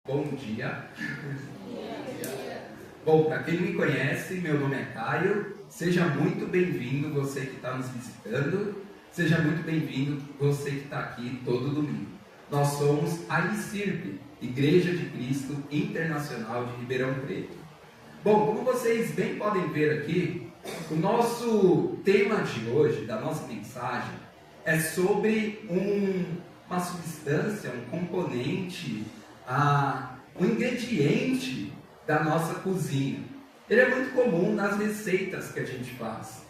Bom dia. Bom, para quem não me conhece, meu nome é Caio. Seja muito bem-vindo você que está nos visitando. Seja muito bem-vindo você que está aqui todo domingo. Nós somos a ICIRP, Igreja de Cristo Internacional de Ribeirão Preto. Bom, como vocês bem podem ver aqui, o nosso tema de hoje, da nossa mensagem, é sobre uma substância, um componente, um ingrediente da nossa cozinha. Ele é muito comum nas receitas que a gente faz.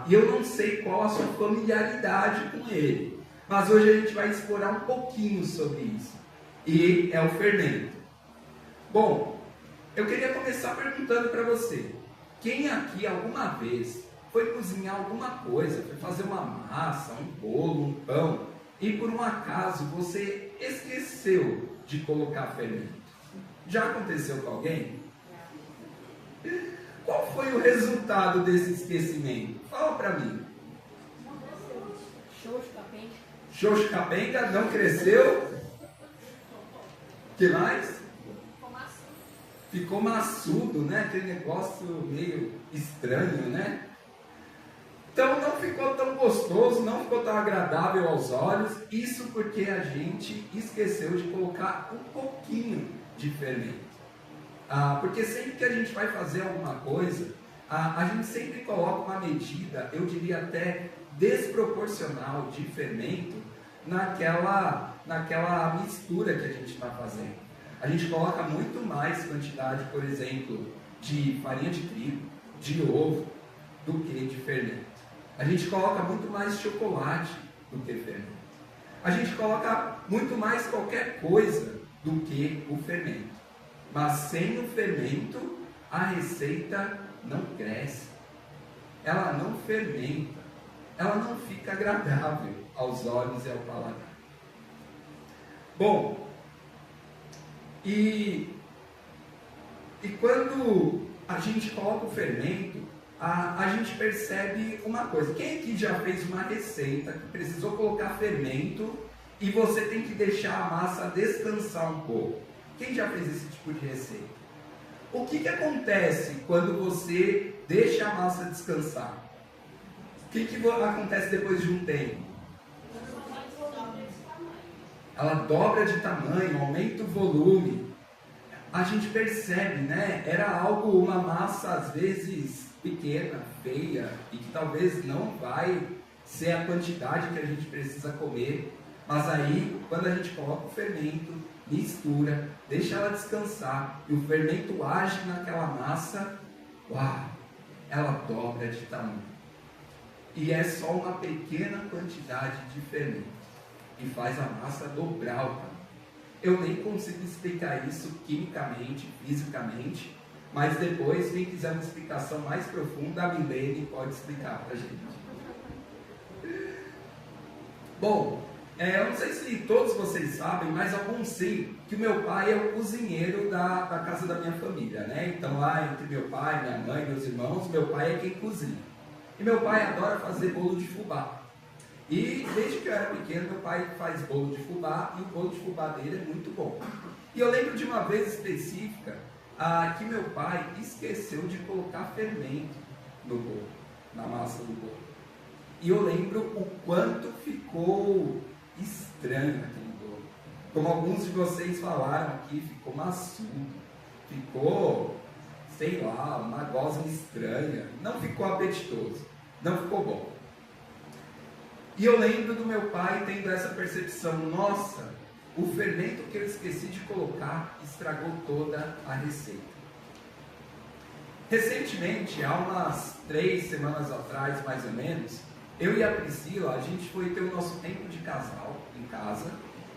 E eu não sei qual a sua familiaridade com ele, mas hoje a gente vai explorar um pouquinho sobre isso. E é o fermento. Bom, eu queria começar perguntando para você: quem aqui alguma vez foi cozinhar alguma coisa, foi fazer uma massa, um bolo, um pão, e por um acaso você esqueceu de colocar fermento? Já aconteceu com alguém? Qual foi o resultado desse esquecimento? Fala para mim. Xoxo capenga, não cresceu. O que mais? Ficou maçudo, né? Aquele negócio meio estranho, né? Então não ficou tão gostoso, não ficou tão agradável aos olhos. Isso porque a gente esqueceu de colocar um pouquinho de fermento. Porque sempre que a gente vai fazer alguma coisa, a gente sempre coloca uma medida, eu diria até desproporcional, de fermento naquela mistura que a gente está fazendo. A gente coloca muito mais quantidade, por exemplo, de farinha de trigo, de ovo, do que de fermento. A gente coloca muito mais chocolate do que fermento. A gente coloca muito mais qualquer coisa do que o fermento. Mas sem o fermento, a receita não cresce. Ela não fermenta. Ela não fica agradável aos olhos e ao paladar. Bom, e quando a gente coloca o fermento, a gente percebe uma coisa. Quem aqui já fez uma receita que precisou colocar fermento e você tem que deixar a massa descansar um pouco? Quem já fez esse tipo de receita? O que acontece quando você deixa a massa descansar? O que acontece depois de um tempo? Ela dobra de tamanho, aumenta o volume. A gente percebe, né? Era uma massa às vezes pequena, feia, e que talvez não vai ser a quantidade que a gente precisa comer. Mas aí, quando a gente coloca o fermento, mistura, deixa ela descansar, e o fermento age naquela massa, uau, ela dobra de tamanho. E é só uma pequena quantidade de fermento e faz a massa dobrar o tamanho. Eu nem consigo explicar isso quimicamente, fisicamente, mas depois, quem quiser uma explicação mais profunda, a Milene pode explicar para a gente. Bom, eu não sei se todos vocês sabem, mas alguns sim, que o meu pai é o cozinheiro da casa da minha família, né? Então lá entre meu pai, minha mãe, meus irmãos, meu pai é quem cozinha. E meu pai adora fazer bolo de fubá. E desde que eu era pequeno, meu pai faz bolo de fubá, e o bolo de fubá dele é muito bom. E eu lembro de uma vez específica, que meu pai esqueceu de colocar fermento no bolo, na massa do bolo. E eu lembro o quanto ficou estranho aquele bolo. Como alguns de vocês falaram aqui, ficou maçudo, ficou, sei lá, uma gosma estranha, não ficou apetitoso, não ficou bom. E eu lembro do meu pai tendo essa percepção: nossa, o fermento que eu esqueci de colocar estragou toda a receita. Recentemente, há umas 3 semanas atrás, mais ou menos, eu e a Priscila, a gente foi ter o nosso tempo de casal em casa,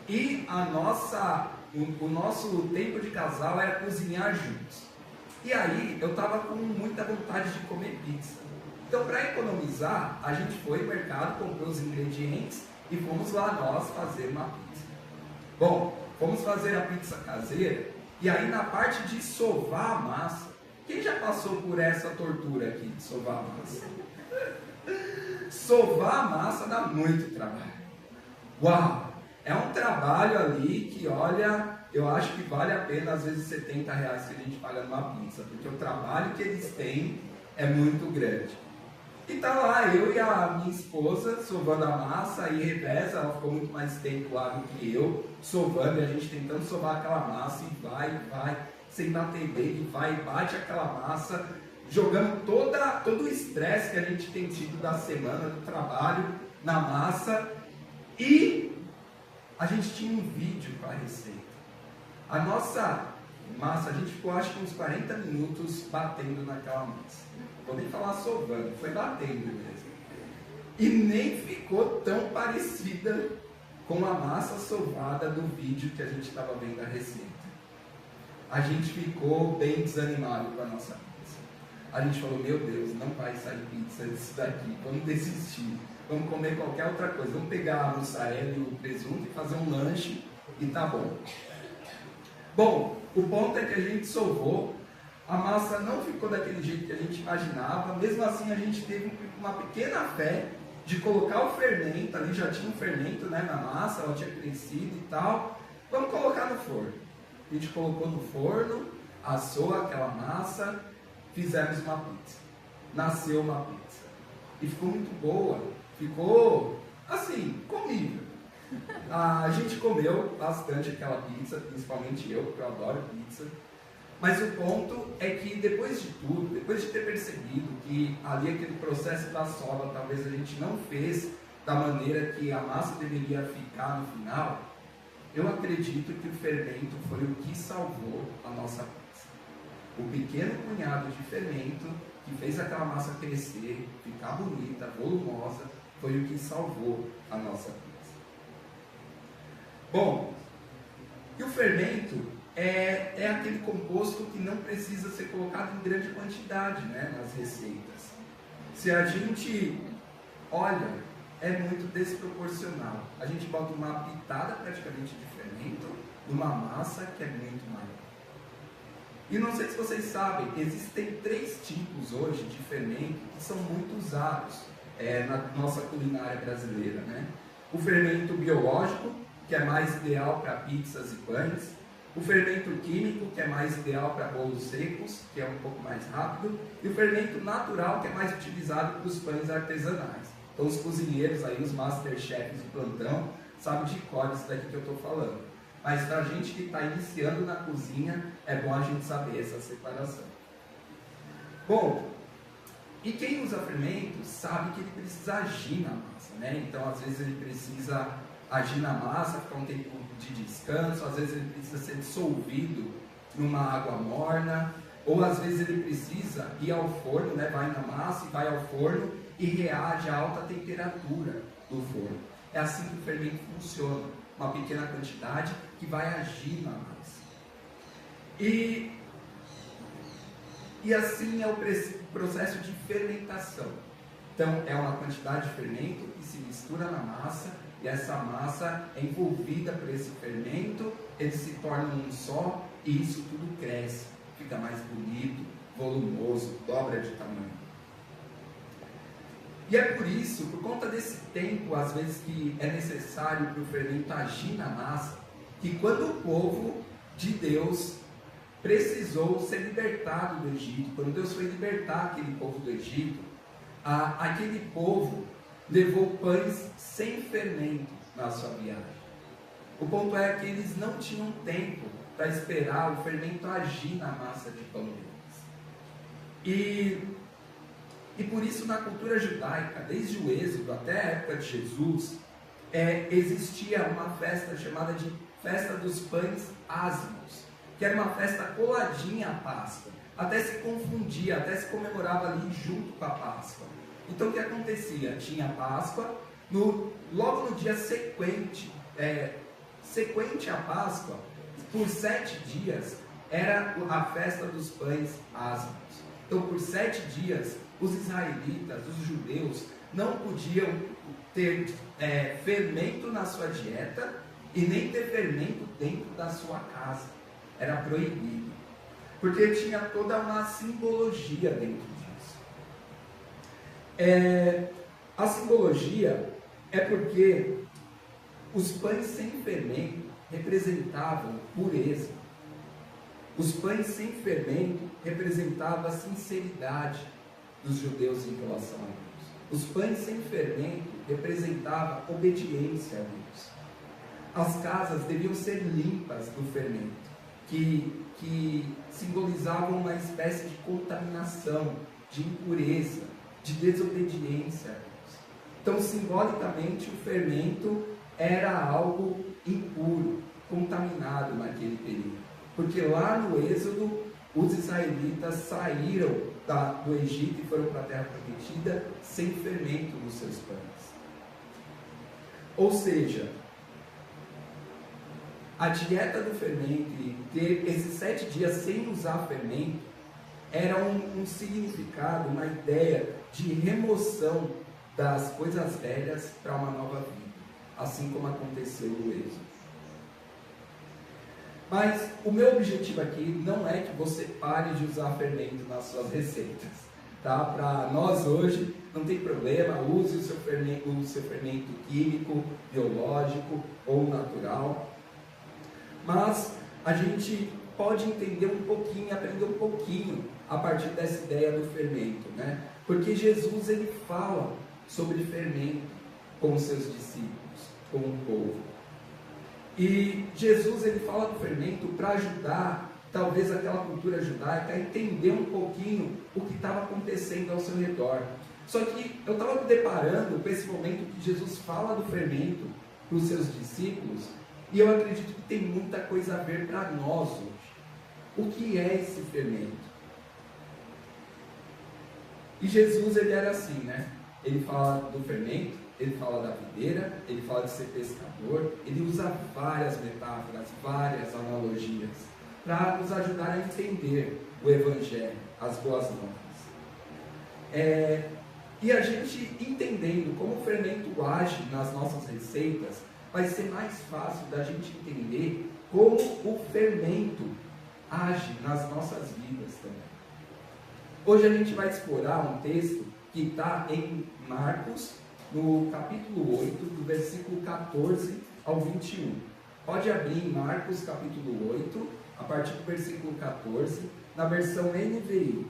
e o nosso tempo de casal era cozinhar juntos. E aí, eu estava com muita vontade de comer pizza. Então, para economizar, a gente foi no mercado, comprou os ingredientes e fomos lá nós fazer uma pizza. Bom, fomos fazer a pizza caseira, e aí na parte de sovar a massa, quem já passou por essa tortura aqui de sovar a massa? Sovar a massa dá muito trabalho. Uau! É um trabalho ali que, olha, eu acho que vale a pena, às vezes, R$70 que a gente paga numa pizza, porque o trabalho que eles têm é muito grande. E tá lá, eu e a minha esposa sovando a massa, aí reveza, ela ficou muito mais tempo lá do que eu, sovando, e a gente tentando sovar aquela massa, e vai, sem bater dele, vai, bate aquela massa, jogando todo o estresse que a gente tem tido da semana, do trabalho, na massa, e a gente tinha um vídeo para a receita. A nossa massa, a gente ficou acho que uns 40 minutos batendo naquela massa. Não vou nem falar sovando, foi batendo mesmo. E nem ficou tão parecida com a massa sovada do vídeo que a gente estava vendo a receita. A gente ficou bem desanimado com a nossa pizza. A gente falou, meu Deus, não vai sair pizza disso daqui, vamos desistir. Vamos comer qualquer outra coisa. Vamos pegar a mussarela e o presunto e fazer um lanche e tá bom. Bom, o ponto é que a gente sovou. A massa não ficou daquele jeito que a gente imaginava. Mesmo assim, a gente teve uma pequena fé de colocar o fermento. Ali já tinha um fermento, né, na massa, ela tinha crescido e tal. Vamos colocar no forno. A gente colocou no forno, assou aquela massa, fizemos uma pizza. Nasceu uma pizza. E ficou muito boa. Ficou, assim, comível. A gente comeu bastante aquela pizza, principalmente eu, porque eu adoro pizza. Mas o ponto é que depois de tudo, depois de ter percebido que ali aquele processo da sova, talvez a gente não fez da maneira que a massa deveria ficar no final, eu acredito que o fermento foi o que salvou a nossa pizza. O pequeno punhado de fermento que fez aquela massa crescer, ficar bonita, volumosa, foi o que salvou a nossa pizza. Bom, e o fermento é aquele composto que não precisa ser colocado em grande quantidade, né, nas receitas. Se a gente olha, é muito desproporcional. A gente bota uma pitada praticamente de fermento numa massa que é muito maior. E não sei se vocês sabem, existem 3 tipos hoje de fermento que são muito usados na nossa culinária brasileira, né? O fermento biológico, que é mais ideal para pizzas e pães. O fermento químico, que é mais ideal para bolos secos, que é um pouco mais rápido. E o fermento natural, que é mais utilizado para os pães artesanais. Então os cozinheiros, aí, os masterchefs de plantão, sabem de cor isso daqui que eu estou falando. Mas para a gente que está iniciando na cozinha, é bom a gente saber essa separação. Bom, e quem usa fermento sabe que ele precisa agir na massa, né? Então, às vezes ele precisa agir na massa, ficar um tempo de descanso, às vezes ele precisa ser dissolvido numa água morna, ou às vezes ele precisa ir ao forno, né? Vai na massa e vai ao forno e reage à alta temperatura do forno. É assim que o fermento funciona, uma pequena quantidade que vai agir na massa. E assim é o processo de fermentação. Então, é uma quantidade de fermento que se mistura na massa, e essa massa é envolvida por esse fermento, eles se tornam um só, e isso tudo cresce, fica mais bonito, volumoso, dobra de tamanho. E é por isso, por conta desse tempo, às vezes, que é necessário para o fermento agir na massa, que quando o povo de Deus precisou ser libertado do Egito, quando Deus foi libertar aquele povo do Egito, aquele povo levou pães sem fermento na sua viagem. O ponto é que eles não tinham tempo para esperar o fermento agir na massa de pão deles. E por isso, na cultura judaica, desde o Êxodo até a época de Jesus, existia uma festa chamada de Festa dos Pães Ázimos, que era uma festa coladinha à Páscoa. Até se confundia, até se comemorava ali junto com a Páscoa. Então o que acontecia? Tinha a Páscoa, logo no dia sequente à Páscoa, por 7 dias, era a festa dos pães ázimos. Então por 7 dias, os israelitas, os judeus, não podiam ter fermento na sua dieta e nem ter fermento dentro da sua casa. Era proibido, porque tinha toda uma simbologia dentro disso. A simbologia é porque Os pães sem fermento representavam pureza. Os pães sem fermento representavam a sinceridade dos judeus em relação a Deus. Os pães sem fermento representavam obediência a Deus. As casas deviam ser limpas do fermento, que simbolizavam uma espécie de contaminação, de impureza, de desobediência a Deus. Então, simbolicamente, o fermento era algo impuro, contaminado naquele período. Porque lá no Êxodo, os israelitas saíram do Egito e foram para a terra prometida sem fermento nos seus pães. Ou seja, a dieta do fermento e ter esses 7 dias sem usar fermento era um significado, uma ideia de remoção das coisas velhas para uma nova vida, assim como aconteceu no Êxodo. Mas o meu objetivo aqui não é que você pare de usar fermento nas suas receitas, tá? Para nós hoje não tem problema, use o seu fermento químico, biológico ou natural. Mas a gente pode entender um pouquinho, aprender um pouquinho a partir dessa ideia do fermento, né? Porque Jesus ele fala sobre fermento com os seus discípulos, com o povo. E Jesus ele fala do fermento para ajudar, talvez aquela cultura judaica, a entender um pouquinho o que estava acontecendo ao seu redor. Só que eu estava me deparando com esse momento que Jesus fala do fermento para os seus discípulos, e eu acredito que tem muita coisa a ver para nós hoje. O que é esse fermento? E Jesus ele era assim, né? Ele fala do fermento, ele fala da videira, ele fala de ser pescador, ele usa várias metáforas, várias analogias, para nos ajudar a entender o Evangelho, as boas novas. E a gente entendendo como o fermento age nas nossas receitas, vai ser mais fácil da gente entender como o fermento age nas nossas vidas também. Hoje a gente vai explorar um texto que está em Marcos, no capítulo 8, do versículo 14 ao 21. Pode abrir em Marcos, capítulo 8, a partir do versículo 14, na versão NVI.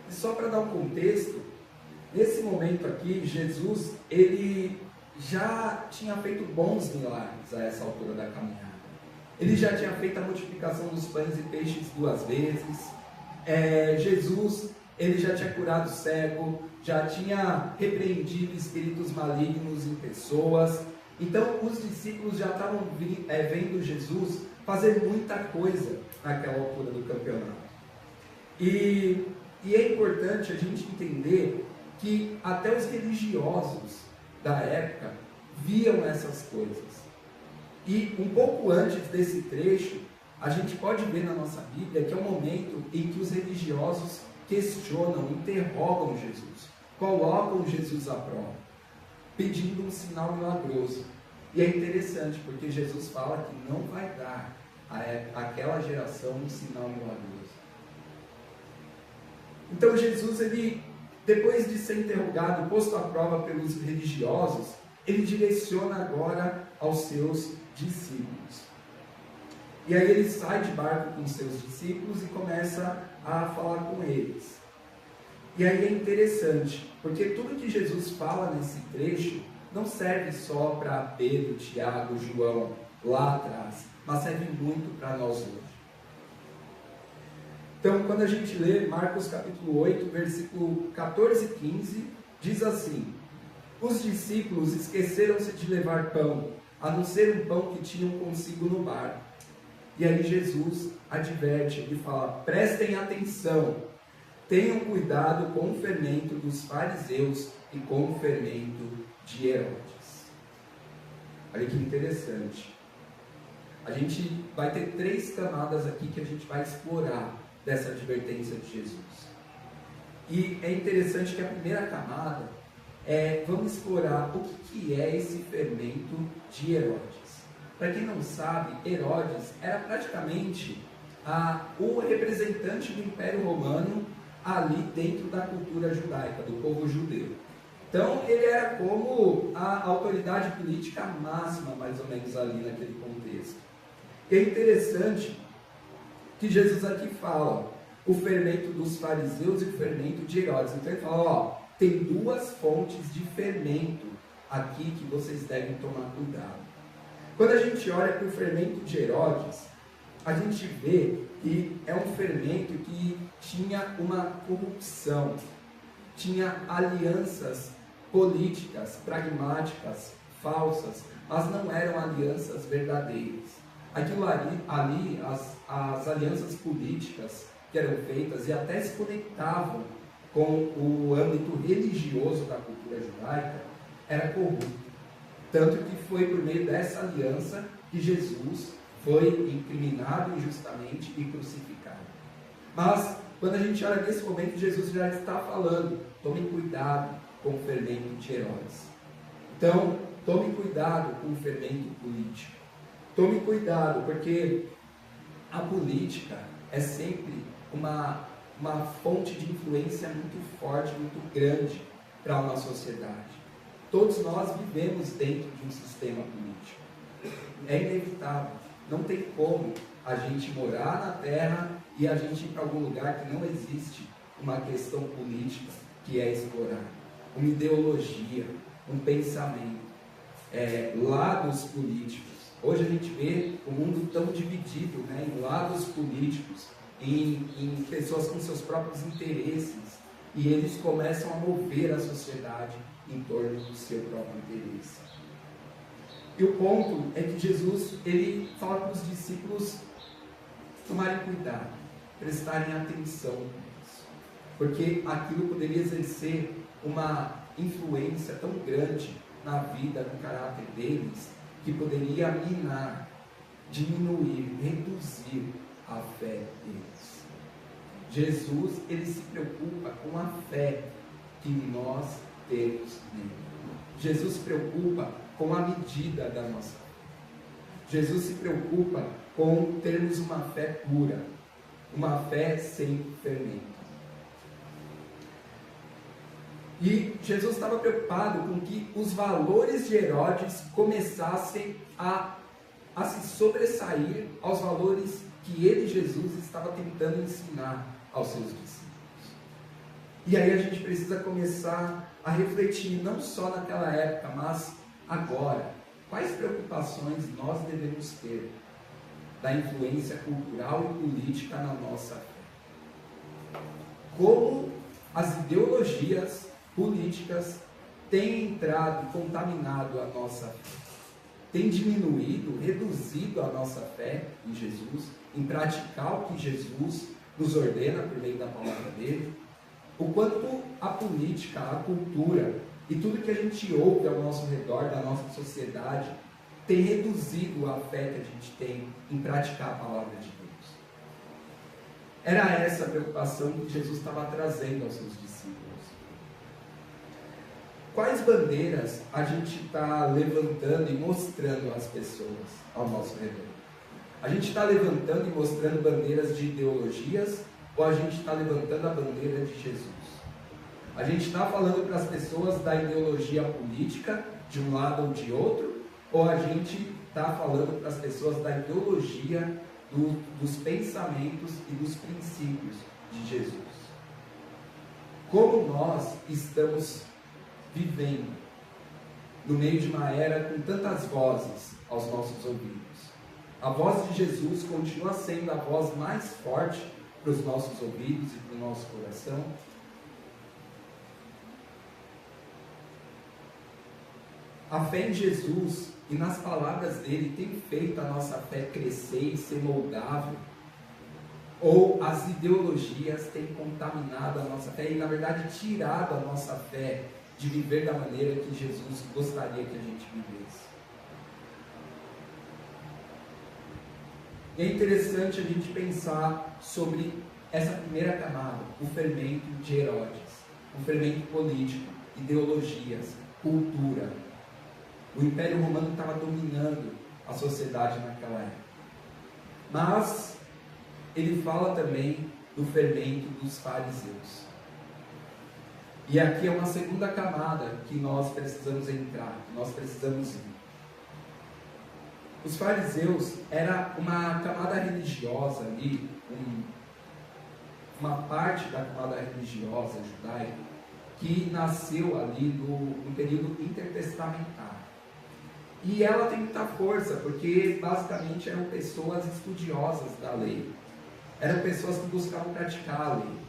E só para dar um contexto, nesse momento aqui, Jesus, ele já tinha feito bons milagres a essa altura da caminhada. Ele já tinha feito a multiplicação dos pães e peixes 2 vezes. Jesus, ele já tinha curado o cego, já tinha repreendido espíritos malignos em pessoas. Então, os discípulos já estavam vendo Jesus fazer muita coisa naquela altura do campeonato. E é importante a gente entender que até os religiosos da época viam essas coisas. E um pouco antes desse trecho, a gente pode ver na nossa Bíblia que é um momento em que os religiosos questionam, interrogam Jesus, colocam Jesus à prova, pedindo um sinal milagroso. E é interessante, porque Jesus fala que não vai dar àquela geração um sinal milagroso. Então Jesus, ele, depois de ser interrogado, posto à prova pelos religiosos, ele direciona agora aos seus discípulos. E aí ele sai de barco com seus discípulos e começa a falar com eles. E aí é interessante, porque tudo que Jesus fala nesse trecho não serve só para Pedro, Tiago, João lá atrás, mas serve muito para nós hoje. Então, quando a gente lê Marcos capítulo 8, versículo 14 e 15, diz assim: os discípulos esqueceram-se de levar pão, a não ser um pão que tinham consigo no barco. E aí Jesus adverte, ele fala: prestem atenção, tenham cuidado com o fermento dos fariseus e com o fermento de Herodes. Olha que interessante. A gente vai ter 3 camadas aqui que a gente vai explorar dessa advertência de Jesus. E é interessante que a primeira camada vamos explorar o que é esse fermento de Herodes. Para quem não sabe, Herodes era praticamente o representante do Império Romano ali dentro da cultura judaica, do povo judeu. Então, ele era como a autoridade política máxima, mais ou menos, ali naquele contexto. E é interessante que Jesus aqui fala o fermento dos fariseus e o fermento de Herodes. Então, ele fala, ó, tem duas fontes de fermento aqui que vocês devem tomar cuidado. Quando a gente olha para o fermento de Herodes, a gente vê que é um fermento que tinha uma corrupção, tinha alianças políticas, pragmáticas, falsas, mas não eram alianças verdadeiras. Aquilo ali as alianças políticas que eram feitas e até se conectavam com o âmbito religioso da cultura judaica, era corrupto. Tanto que foi por meio dessa aliança que Jesus foi incriminado injustamente e crucificado. Mas, quando a gente olha nesse momento, Jesus já está falando, tomem cuidado com o fermento de Herodes. Então, tome cuidado com o fermento político. Tome cuidado, porque a política é sempre uma fonte de influência muito forte, muito grande para uma sociedade. Todos nós vivemos dentro de um sistema político. É inevitável. Não tem como a gente morar na Terra e a gente ir para algum lugar que não existe uma questão política que é explorada. Uma ideologia, um pensamento, lados políticos. Hoje a gente vê o mundo tão dividido, né, em lados políticos, em pessoas com seus próprios interesses, e eles começam a mover a sociedade em torno do seu próprio interesse. E o ponto é que Jesus, ele fala para os discípulos tomarem cuidado, prestarem atenção nisso, porque aquilo poderia exercer uma influência tão grande na vida, no caráter deles, que poderia minar, diminuir, reduzir a fé deles. Jesus, ele se preocupa com a fé que nós temos nele. Jesus se preocupa com a medida da nossa fé. Jesus se preocupa com termos uma fé pura, uma fé sem fermento. E Jesus estava preocupado com que os valores de Herodes começassem a se sobressair aos valores que ele, Jesus, estava tentando ensinar aos seus discípulos. E aí a gente precisa começar a refletir, não só naquela época, mas agora. Quais preocupações nós devemos ter da influência cultural e política na nossa fé? Como as ideologias políticas têm entrado e contaminado a nossa fé? Tem diminuído, reduzido a nossa fé em Jesus, em praticar o que Jesus nos ordena por meio da palavra dele? O quanto a política, a cultura e tudo que a gente ouve ao nosso redor, da nossa sociedade, tem reduzido a fé que a gente tem em praticar a palavra de Deus. Era essa a preocupação que Jesus estava trazendo aos seus discípulos. Quais bandeiras a gente está levantando e mostrando às pessoas ao nosso redor? A gente está levantando e mostrando bandeiras de ideologias ou a gente está levantando a bandeira de Jesus? A gente está falando para as pessoas da ideologia política, de um lado ou de outro, ou a gente está falando para as pessoas da ideologia dos pensamentos e dos princípios de Jesus? Como nós estamos vivendo no meio de uma era com tantas vozes aos nossos ouvidos? A voz de Jesus continua sendo a voz mais forte para os nossos ouvidos e para o nosso coração? A fé em Jesus e nas palavras dele tem feito a nossa fé crescer e ser moldável? Ou as ideologias têm contaminado a nossa fé e, na verdade, tirado a nossa fé de viver da maneira que Jesus gostaria que a gente vivesse? E é interessante a gente pensar sobre essa primeira camada, o fermento de Herodes, o fermento político, ideologias, cultura. O Império Romano estava dominando a sociedade naquela época. Mas ele fala também do fermento dos fariseus. E aqui é uma segunda camada que nós precisamos entrar, que nós precisamos ir. Os fariseus era uma camada religiosa ali, uma parte da camada religiosa judaica que nasceu ali no período intertestamentário. E ela tem muita força, porque basicamente eram pessoas estudiosas da lei. Eram pessoas que buscavam praticar a lei.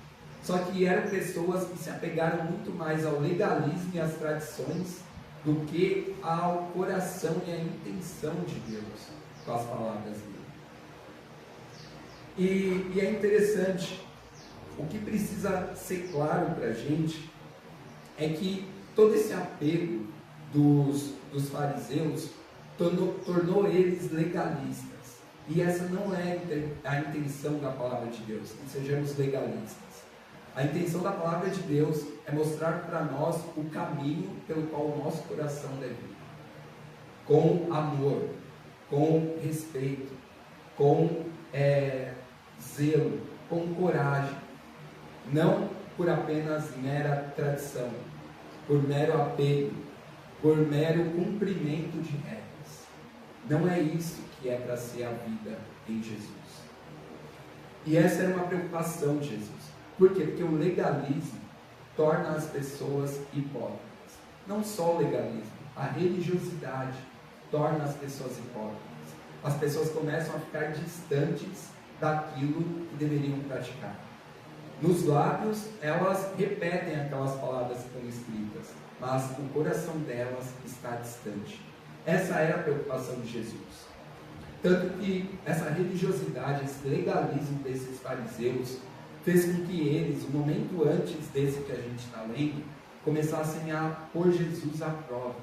Só que eram pessoas que se apegaram muito mais ao legalismo e às tradições do que ao coração e à intenção de Deus com as palavras dele. E é interessante, o que precisa ser claro para a gente é que todo esse apego dos fariseus tornou eles legalistas. E essa não é a intenção da palavra de Deus, que sejamos legalistas. A intenção da palavra de Deus é mostrar para nós o caminho pelo qual o nosso coração deve ir. Com amor, com respeito, com zelo, com coragem. Não por apenas mera tradição, por mero apego, por mero cumprimento de regras. Não é isso que é para ser a vida em Jesus. E essa era uma preocupação de Jesus. Por quê? Porque o legalismo torna as pessoas hipócritas. Não só o legalismo, a religiosidade torna as pessoas hipócritas. As pessoas começam a ficar distantes daquilo que deveriam praticar. Nos lábios, elas repetem aquelas palavras que estão escritas, mas o coração delas está distante. Essa era a preocupação de Jesus. Tanto que essa religiosidade, esse legalismo desses fariseus, fez com que eles, um momento antes desse que a gente está lendo, começassem a pôr Jesus à prova.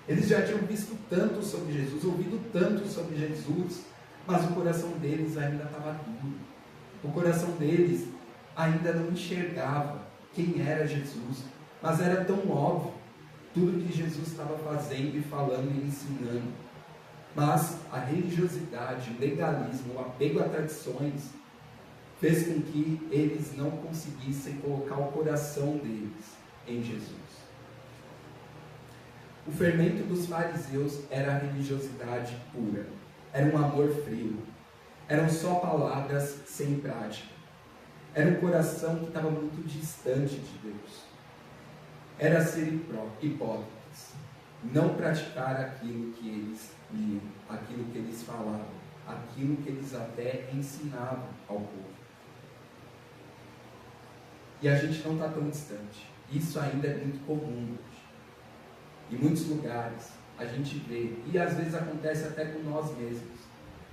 Eles já tinham visto tanto sobre Jesus, ouvido tanto sobre Jesus, mas o coração deles ainda estava duro. O coração deles ainda não enxergava quem era Jesus, mas era tão óbvio tudo que Jesus estava fazendo e falando e ensinando. Mas a religiosidade, o legalismo, o apego a tradições, fez com que eles não conseguissem colocar o coração deles em Jesus. O fermento dos fariseus era a religiosidade pura, era um amor frio, eram só palavras sem prática, era um coração que estava muito distante de Deus, era ser hipócritas, não praticar aquilo que eles liam, aquilo que eles falavam, aquilo que eles até ensinavam ao povo. E a gente não está tão distante. Isso ainda é muito comum hoje. Em muitos lugares a gente vê, e às vezes acontece até com nós mesmos,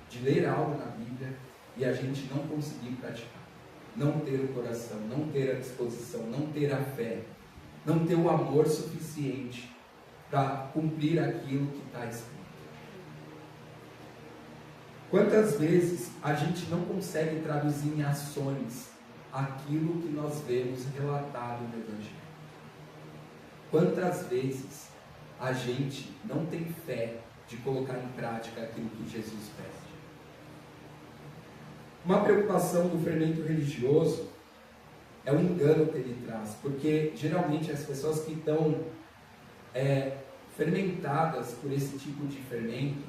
de ler algo na Bíblia e a gente não conseguir praticar. Não ter o coração, não ter a disposição, não ter a fé, não ter o amor suficiente para cumprir aquilo que está escrito. Quantas vezes a gente não consegue traduzir em ações aquilo que nós vemos relatado no Evangelho? Quantas vezes a gente não tem fé de colocar em prática aquilo que Jesus pede? Uma preocupação do fermento religioso é o engano que ele traz, porque geralmente as pessoas que estão fermentadas por esse tipo de fermento,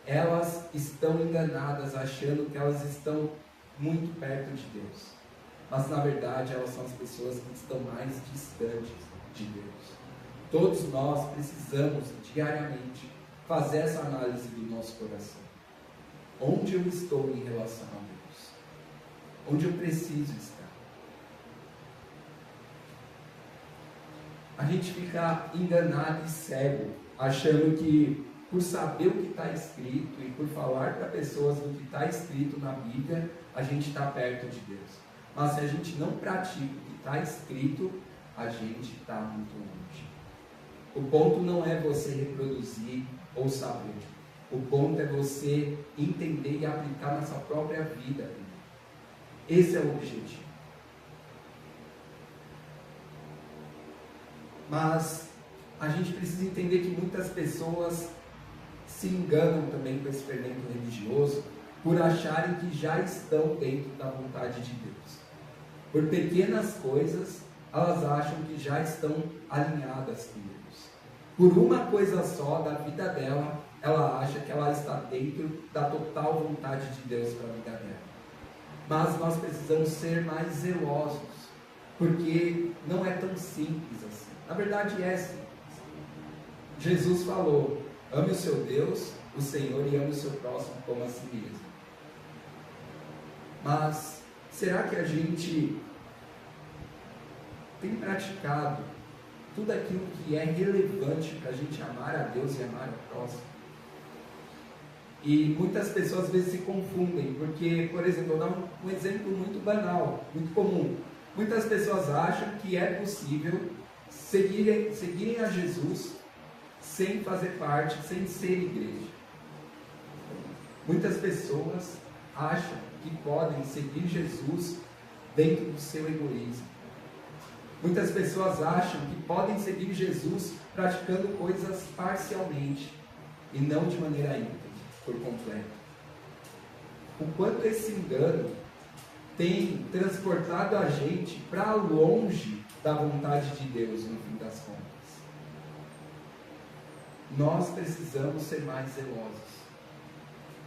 elas estão enganadas achando que elas estão muito perto de Deus. Mas na verdade elas são as pessoas que estão mais distantes de Deus. Todos nós precisamos diariamente fazer essa análise do nosso coração. Onde eu estou em relação a Deus? Onde eu preciso estar? A gente fica enganado e cego, achando que por saber o que está escrito e por falar para pessoas do que está escrito na Bíblia, a gente está perto de Deus. Mas se a gente não pratica o que está escrito, a gente está muito longe. O ponto não é você reproduzir ou saber. O ponto é você entender e aplicar na sua própria vida. Esse é o objetivo. Mas a gente precisa entender que muitas pessoas se enganam também com esse fermento religioso por acharem que já estão dentro da vontade de Deus. Por pequenas coisas, elas acham que já estão alinhadas com Deus. Por uma coisa só da vida dela, ela acha que ela está dentro da total vontade de Deus para a vida dela. Mas nós precisamos ser mais zelosos, porque não é tão simples assim. Na verdade é simples. Jesus falou: ame o seu Deus, o Senhor, e ame o seu próximo como a si mesmo. Mas será que a gente tem praticado tudo aquilo que é relevante para a gente amar a Deus e amar o próximo? E muitas pessoas às vezes se confundem, porque, por exemplo, eu vou dar um exemplo muito banal, muito comum. Muitas pessoas acham que é possível seguirem a Jesus sem fazer parte, sem ser igreja. Muitas pessoas acham que podem seguir Jesus dentro do seu egoísmo. Muitas pessoas acham que podem seguir Jesus praticando coisas parcialmente e não de maneira íntegra, por completo. O quanto esse engano tem transportado a gente para longe da vontade de Deus, no fim das contas. Nós precisamos ser mais zelosos.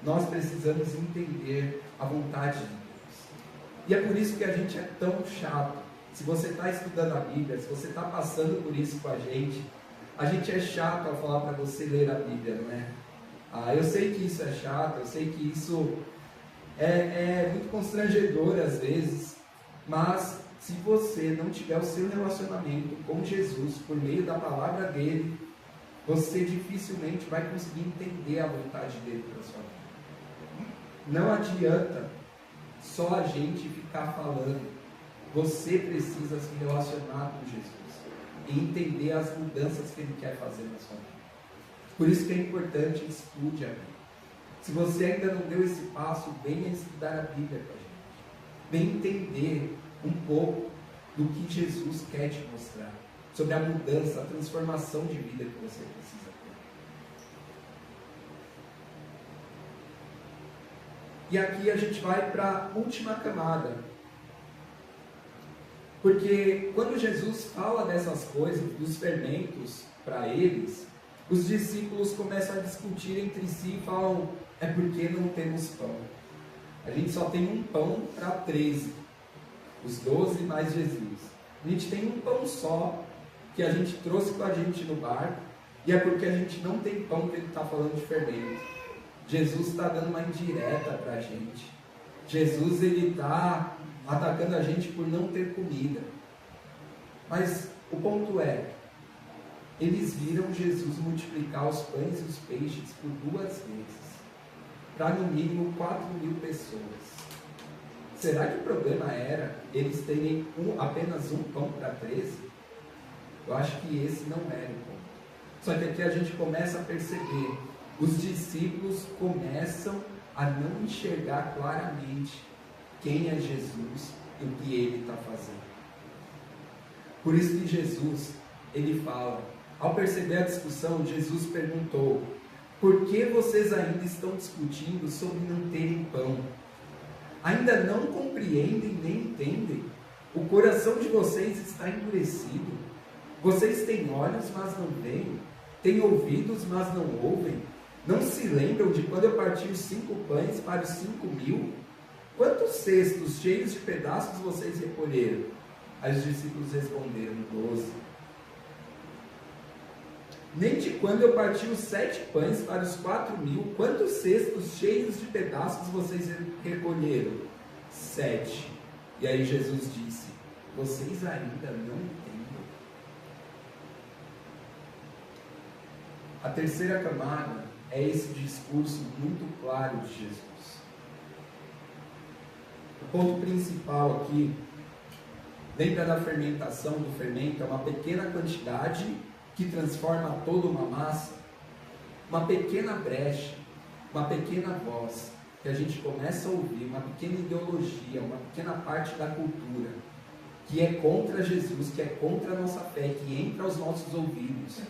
Nós precisamos entender a vontade de Deus. E é por isso que a gente é tão chato. Se você está estudando a Bíblia, se você está passando por isso com a gente é chato ao falar para você ler a Bíblia, não é? Eu sei que isso é chato, eu sei que isso é muito constrangedor às vezes, mas se você não tiver o seu relacionamento com Jesus por meio da palavra dele, você dificilmente vai conseguir entender a vontade dele para a sua vida. Não adianta só a gente ficar falando. Você precisa se relacionar com Jesus e entender as mudanças que ele quer fazer na sua vida. Por isso que é importante, estude a Bíblia. Se você ainda não deu esse passo, venha estudar a Bíblia com a gente. Venha entender um pouco do que Jesus quer te mostrar, sobre a mudança, a transformação de vida que você precisa ter. E aqui a gente vai para a última camada. Porque quando Jesus fala dessas coisas, dos fermentos para eles, os discípulos começam a discutir entre si e falam: é porque não temos pão. A gente só tem um pão para 13, os 12 mais Jesus. A gente tem um pão só, que a gente trouxe com a gente no barco, e é porque a gente não tem pão que ele está falando de fermento. Jesus está dando uma indireta para a gente. Jesus está atacando a gente por não ter comida. Mas o ponto é, eles viram Jesus multiplicar os pães e os peixes por 2 vezes, para no mínimo 4.000 pessoas. Será que o problema era eles terem apenas um pão para 13? Eu acho que esse não era o ponto. Só que aqui a gente começa a perceber, os discípulos começam a não enxergar claramente quem é Jesus e o que ele está fazendo. Por isso que Jesus, ele fala, ao perceber a discussão, Jesus perguntou: por que vocês ainda estão discutindo sobre não terem pão? Ainda não compreendem nem entendem? O coração de vocês está endurecido? Vocês têm olhos, mas não veem? Têm ouvidos, mas não ouvem? Não se lembram de quando eu parti os 5 pães para os 5.000? Quantos cestos cheios de pedaços vocês recolheram? Aí os discípulos responderam: 12. Nem de quando eu parti os 7 pães para os 4.000, quantos cestos cheios de pedaços vocês recolheram? 7. E aí Jesus disse: vocês ainda não entendem. A terceira camada é esse discurso muito claro de Jesus. O ponto principal aqui, lembra da fermentação do fermento, é uma pequena quantidade que transforma toda uma massa, uma pequena brecha, uma pequena voz, que a gente começa a ouvir, uma pequena ideologia, uma pequena parte da cultura, que é contra Jesus, que é contra a nossa fé, que entra aos nossos ouvidos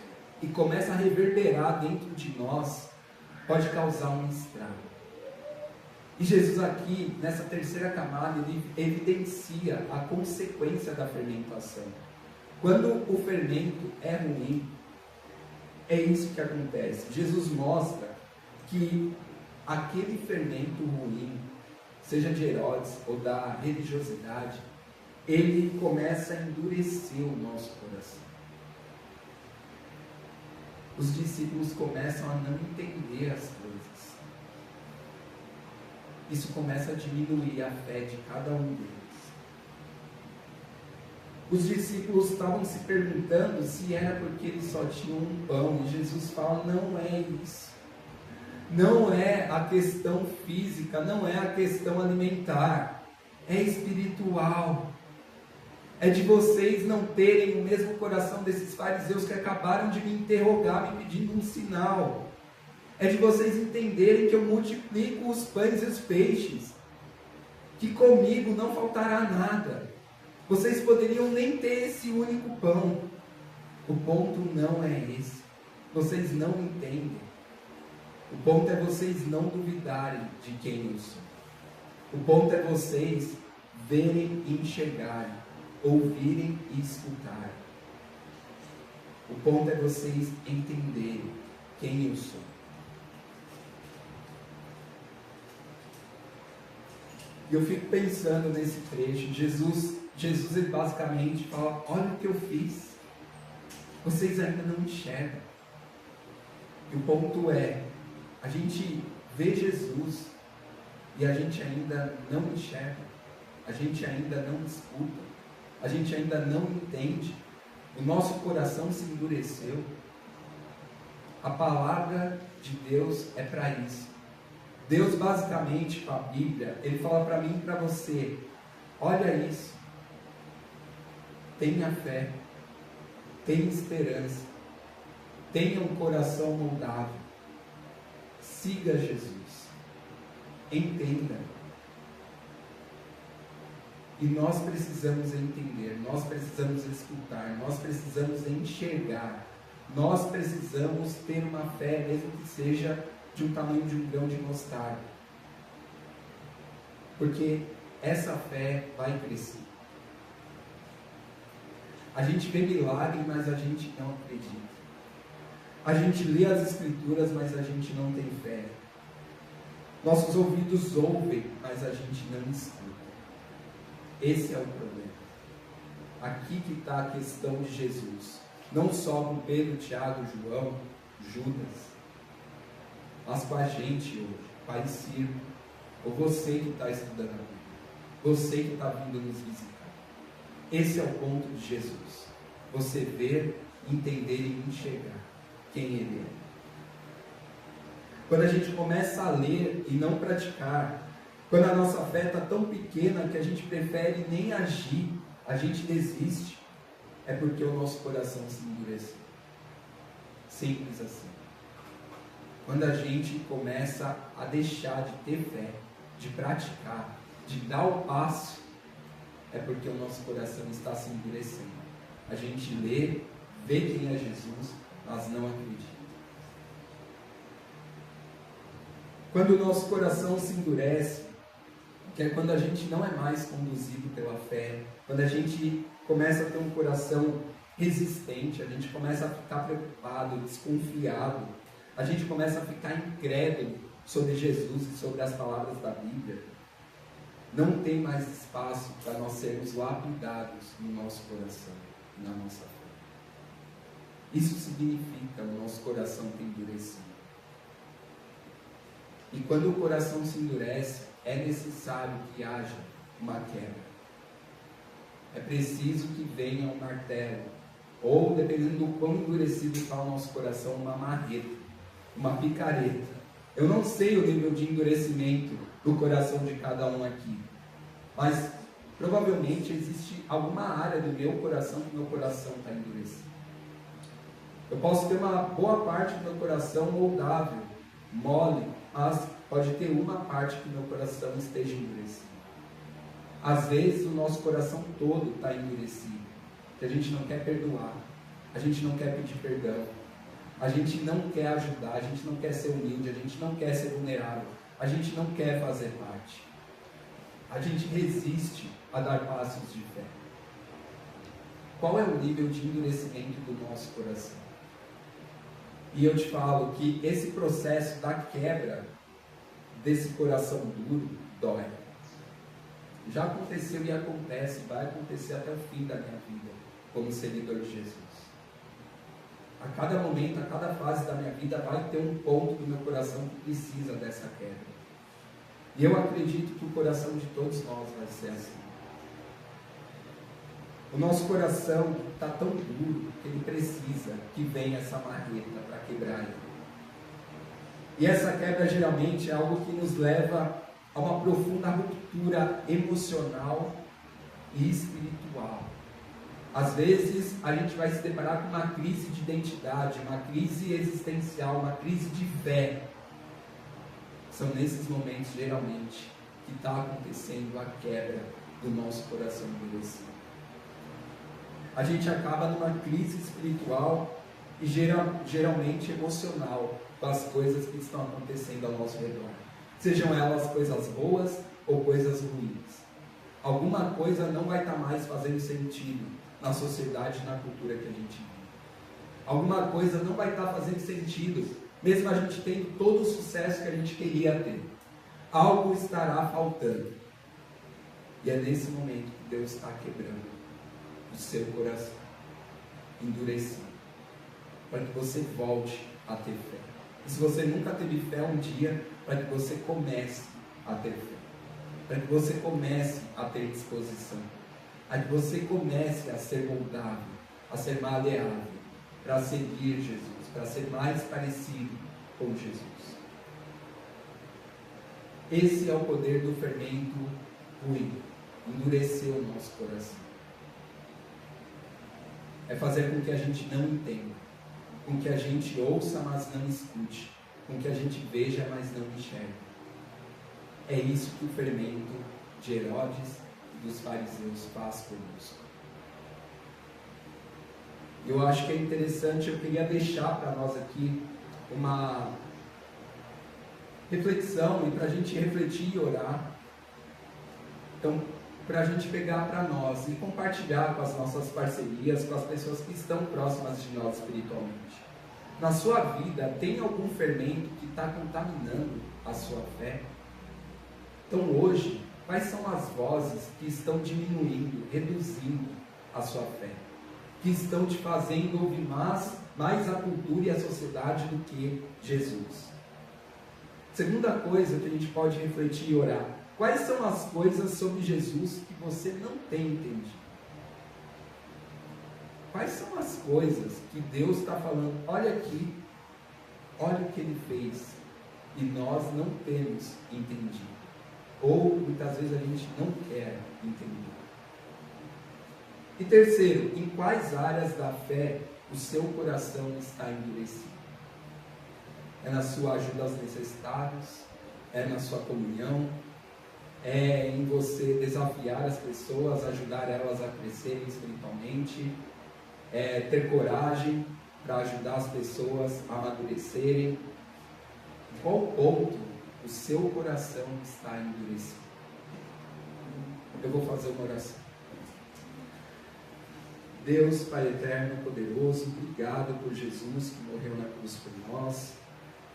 e começa a reverberar dentro de nós, pode causar um estrago. E Jesus aqui, nessa terceira camada, ele evidencia a consequência da fermentação. Quando o fermento é ruim, é isso que acontece. Jesus mostra que aquele fermento ruim, seja de Herodes ou da religiosidade, ele começa a endurecer o nosso coração. Os discípulos começam a não entender as coisas. Isso começa a diminuir a fé de cada um deles. Os discípulos estavam se perguntando se era porque eles só tinham um pão, e Jesus fala: não é isso. Não é a questão física, não é a questão alimentar, é espiritual. É de vocês não terem o mesmo coração desses fariseus que acabaram de me interrogar, me pedindo um sinal. É de vocês entenderem que eu multiplico os pães e os peixes, que comigo não faltará nada. Vocês poderiam nem ter esse único pão. O ponto não é esse. Vocês não entendem. O ponto é vocês não duvidarem de quem eu sou. O ponto é vocês verem e enxergarem, ouvirem e escutarem. O ponto é vocês entenderem quem eu sou. E eu fico pensando nesse trecho. Jesus ele basicamente fala: olha o que eu fiz. Vocês ainda não enxergam. E o ponto é, a gente vê Jesus e a gente ainda não enxerga, a gente ainda não escuta, a gente ainda não entende, o nosso coração se endureceu. A palavra de Deus é para isso. Deus basicamente, com a Bíblia, ele fala para mim e para você: olha isso, tenha fé, tenha esperança, tenha um coração moldável, siga Jesus, entenda. E nós precisamos entender, nós precisamos escutar, nós precisamos enxergar, nós precisamos ter uma fé, mesmo que seja de um tamanho de um grão de mostarda, porque essa fé vai crescer. A gente vê milagre, mas a gente não acredita. A gente lê as Escrituras, mas a gente não tem fé. Nossos ouvidos ouvem, mas a gente não escuta. Esse é o problema. Aqui que está a questão de Jesus. Não só com Pedro, Tiago, João, Judas, mas com a gente hoje, Pai Circo, ou você que está estudando a Bíblia, você que está vindo nos visitar. Esse é o ponto de Jesus. Você ver, entender e enxergar quem Ele é. Quando a gente começa a ler e não praticar, quando a nossa fé está tão pequena que a gente prefere nem agir, a gente desiste, é porque o nosso coração se endureceu. Simples assim. Quando a gente começa a deixar de ter fé, de praticar, de dar o passo, é porque o nosso coração está se endurecendo. A gente lê, vê quem é Jesus, mas não acredita. Quando o nosso coração se endurece, que é quando a gente não é mais conduzido pela fé, quando a gente começa a ter um coração resistente, a gente começa a ficar preocupado, desconfiado, a gente começa a ficar incrédulo sobre Jesus e sobre as palavras da Bíblia, não tem mais espaço para nós sermos lapidados no nosso coração, na nossa fé. Isso significa o nosso coração ter endurecido. E quando o coração se endurece, é necessário que haja uma quebra. É preciso que venha um martelo, ou, dependendo do quão endurecido está o nosso coração, uma marreta, uma picareta. Eu não sei o nível de endurecimento do coração de cada um aqui, mas provavelmente existe alguma área do meu coração que meu coração está endurecido. Eu posso ter uma boa parte do meu coração moldável, mole, mas pode ter uma parte que meu coração esteja endurecido. Às vezes o nosso coração todo está endurecido, que a gente não quer perdoar, a gente não quer pedir perdão, a gente não quer ajudar, a gente não quer ser humilde, a gente não quer ser vulnerável, a gente não quer fazer parte. A gente resiste a dar passos de fé. qual é o nível de endurecimento do nosso coração. E eu te falo que esse processo da quebra desse coração duro dói. Já aconteceu e acontece, vai acontecer até o fim da minha vida como seguidor de Jesus. A cada momento, a cada fase da minha vida vai ter um ponto do meu coração que precisa dessa quebra. E eu acredito que o coração de todos nós vai ser assim. O nosso coração está tão duro que ele precisa que venha essa marreta para quebrar ele. E essa quebra geralmente é algo que nos leva a uma profunda ruptura emocional e espiritual. Às vezes a gente vai se deparar com uma crise de identidade, uma crise existencial, uma crise de fé. São nesses momentos geralmente que está acontecendo a quebra do nosso coração endurecido. A gente acaba numa crise espiritual e geralmente emocional com as coisas que estão acontecendo ao nosso redor. Sejam elas coisas boas ou coisas ruins. Alguma coisa não vai estar mais fazendo sentido na sociedade e na cultura que a gente vive. Alguma coisa não vai estar fazendo sentido, mesmo a gente tendo todo o sucesso que a gente queria ter. Algo estará faltando. E é nesse momento que Deus está quebrando o seu coração, endurecido, para que você volte a ter fé. E se você nunca teve fé um dia, para que você comece a ter fé, para que você comece a ter disposição, para que você comece a ser moldável, a ser maleável, para seguir Jesus, para ser mais parecido com Jesus. Esse é o poder do fermento ruim, endurecer o nosso coração. É fazer com que a gente não entenda, com que a gente ouça, mas não escute, com que a gente veja, mas não enxergue. É isso que o fermento de Herodes e dos fariseus faz conosco. Eu acho que é interessante, eu queria deixar para nós aqui uma reflexão, e para a gente refletir e orar. Então, para a gente pegar para nós e compartilhar com as nossas parcerias, com as pessoas que estão próximas de nós espiritualmente. Na sua vida, tem algum fermento que está contaminando a sua fé? Então hoje, quais são as vozes que estão diminuindo, reduzindo a sua fé? Que estão te fazendo ouvir mais a cultura e a sociedade do que Jesus? Segunda coisa que a gente pode refletir e orar: quais são as coisas sobre Jesus que você não tem entendido? Quais são as coisas que Deus está falando? Olha aqui, olha o que Ele fez, e nós não temos entendido. Ou muitas vezes a gente não quer entender. E terceiro, em quais áreas da fé o seu coração está endurecido? É na sua ajuda aos necessitados? É na sua comunhão? É em você desafiar as pessoas, ajudar elas a crescerem espiritualmente? É ter coragem para ajudar as pessoas a amadurecerem? Em qual ponto o seu coração está endurecido? Eu vou fazer uma oração. Deus, Pai eterno, poderoso, obrigado por Jesus que morreu na cruz por nós.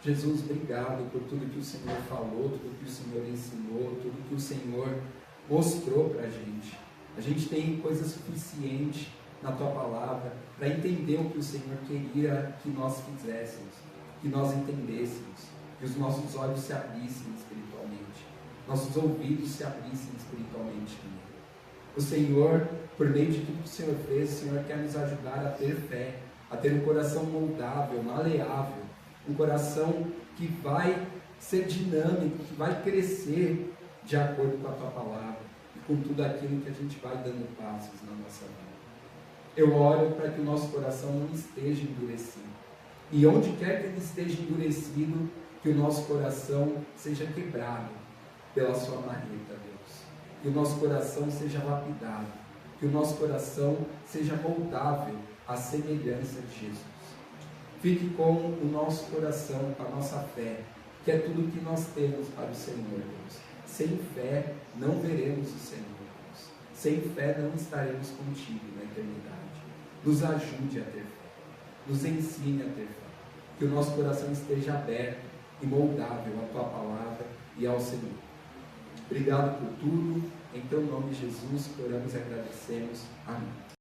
Jesus, obrigado por tudo que o Senhor falou, tudo que o Senhor ensinou, tudo que o Senhor mostrou para a gente. A gente tem coisa suficiente na Tua Palavra para entender o que o Senhor queria que nós fizéssemos, que nós entendêssemos, que os nossos olhos se abrissem espiritualmente, nossos ouvidos se abrissem espiritualmente também. O Senhor, por meio de tudo que o Senhor fez, o Senhor quer nos ajudar a ter fé, a ter um coração moldável, maleável, um coração que vai ser dinâmico, que vai crescer de acordo com a Tua Palavra e com tudo aquilo que a gente vai dando passos na nossa vida. Eu oro para que o nosso coração não esteja endurecido. E onde quer que ele esteja endurecido, que o nosso coração seja quebrado pela Sua marreta, Deus. Que o nosso coração seja lapidado. Que o nosso coração seja moldável à semelhança de Jesus. Fique com o nosso coração, com a nossa fé, que é tudo que nós temos para o Senhor, Deus. Sem fé não veremos o Senhor, Deus. Sem fé não estaremos contigo na eternidade. nos ajude a ter fé, nos ensine a ter fé, que o nosso coração esteja aberto e moldável à Tua palavra e ao Senhor. Obrigado por tudo, em Teu nome, Jesus, oramos e agradecemos. Amém.